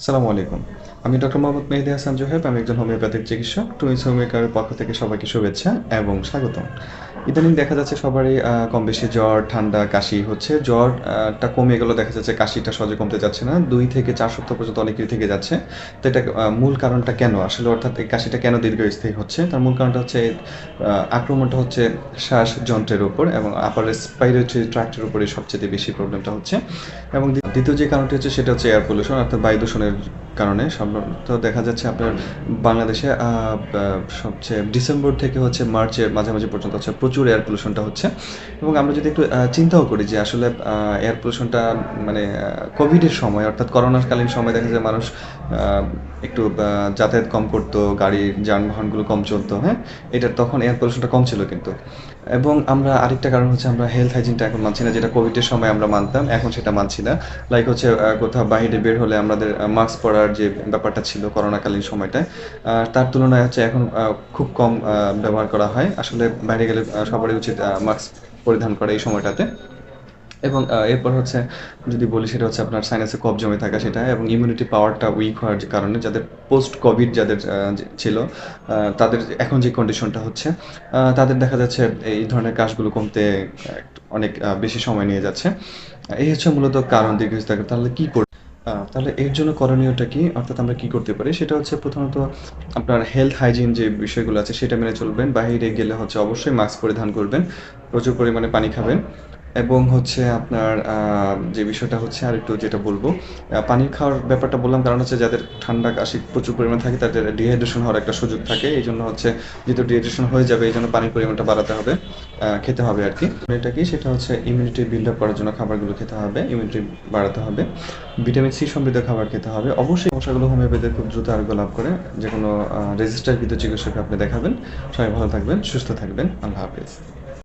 আসসালামু আলাইকুম। আমি ডক্টর মোহাম্মদ মেহেদী হাসান জোহেব। আমি একজন হোমিওপ্যাথিক চিকিৎসক। টুইনস হোমিওকেয়ারের পক্ষ থেকে সবাইকে শুভেচ্ছা এবং স্বাগতম। ইদানিং দেখা যাচ্ছে সবারই কম বেশি জ্বর, ঠান্ডা, কাশি হচ্ছে। জ্বর টা কমে গেলেও দেখা যাচ্ছে কাশিটা সহজে কমতে যাচ্ছে না। ২ থেকে ৪ সপ্তাহ পর্যন্ত অনেকেরই থেকে যাচ্ছে। তো এটা মূল কারণটা কেন? আসলে অর্থাৎ এই কাশিটা কেন দীর্ঘস্থায়ী হচ্ছে? তার মূল কারণটা হচ্ছে আক্রমণটা হচ্ছে শ্বাসযন্ত্রের উপর এবং আপার রেসপিরেটরি ট্র্যাক্টের উপরে সবচাইতে বেশি প্রবলেমটা হচ্ছে। এবং দ্বিতীয় যে কারণটি হচ্ছে সেটা হচ্ছে এয়ার পলিউশন অর্থাৎ বায়ু দূষণের কারণে সাধারণত দেখা যাচ্ছে আপনার বাংলাদেশে সবচেয়ে ডিসেম্বর থেকে হচ্ছে মার্চের মাঝামাঝি পর্যন্ত হচ্ছে প্রচুর এয়ার পলিউশনটা হচ্ছে। এবং আমরা যদি একটু চিন্তাও করি যে আসলে এয়ার পলিউশনটা মানে কোভিডের সময় অর্থাৎ করোনাকালীন সময় দেখা যায় মানুষ একটু যাতায়াত কম করতো, গাড়ির যানবাহনগুলো কম চলতো, হ্যাঁ? এটার তখন এয়ার পলিউশনটা কম ছিল কিন্তু। এবং আমরা আরেকটা কারণ হচ্ছে আমরা হেলথ হাইজিনটা এখন মানছি না, যেটা কোভিডের সময় আমরা মানতাম, এখন সেটা মানছি না। লাইক হচ্ছে কোথাও বাহিরে বের হলে আমাদের মাস্ক পরার যে ব্যাপারটা ছিল করোনাকালীন সময়টায়, তার তুলনায় হচ্ছে এখন খুব কম ব্যবহার করা হয়। আসলে বাইরে গেলে সবারই উচিত মাস্ক পরিধান করা এই সময়টাতে। এবং এরপর হচ্ছে যদি বলি সেটা হচ্ছে আপনার সাইনাসে কফ জমে থাকা সেটা এবং ইমিউনিটি পাওয়ারটা উইক হওয়ার যে কারণে যাদের পোস্ট কোভিড যাদের ছিল তাদের এখন যে কন্ডিশনটা হচ্ছে তাদের দেখা যাচ্ছে এই ধরনের কাশগুলো কমতে অনেক বেশি সময় নিয়ে যাচ্ছে। এই হচ্ছে মূলত কারণ দীর্ঘস্থায়ী। তাহলে কি তাহলে এর জন্য করণীয়টা কি? অর্থাৎ আমরা কি করতে পারি? সেটা হচ্ছে প্রথমত আপনার হেলথ হাইজিন যে বিষয়গুলো আছে সেটা মেনে চলবেন। বাহিরে গেলে হচ্ছে অবশ্যই মাস্ক পরিধান করবেন। প্রচুর পরিমাণে পানি খাবেন। এবং হচ্ছে আপনার যে বিষয়টা হচ্ছে আরেকটু যেটা বলবো, পানি খাওয়ার ব্যাপারটা বললাম কারণ হচ্ছে যাদের ঠান্ডা, কাশি প্রচুর পরিমাণে থাকে তাদের ডিহাইড্রেশন হওয়ার একটা সুযোগ থাকে। এইজন্য হচ্ছে যেহেতু ডিহাইড্রেশন হয়ে যাবে এইজন্য পানির পরিমাণটা বাড়াতে হবে, খেতে হবে আরকি। এটা কি? সেটা হচ্ছে ইমিউনিটি বিল্ড আপ করার জন্য খাবারগুলো খেতে হবে, ইমিউনিটি বাড়াতে হবে। ভিটামিন সি সমৃদ্ধ খাবার খেতে হবে। অবশ্যই সমস্যাগুলো হোমিওপ্যাথিতে খুব দ্রুত আরোগ্য লাভ করে। যেকোনো রেজিস্টারকৃত চিকিৎসককে আপনি দেখাবেন। সবাই ভালো থাকবেন, সুস্থ থাকবেন। আল্লাহ হাফেজ।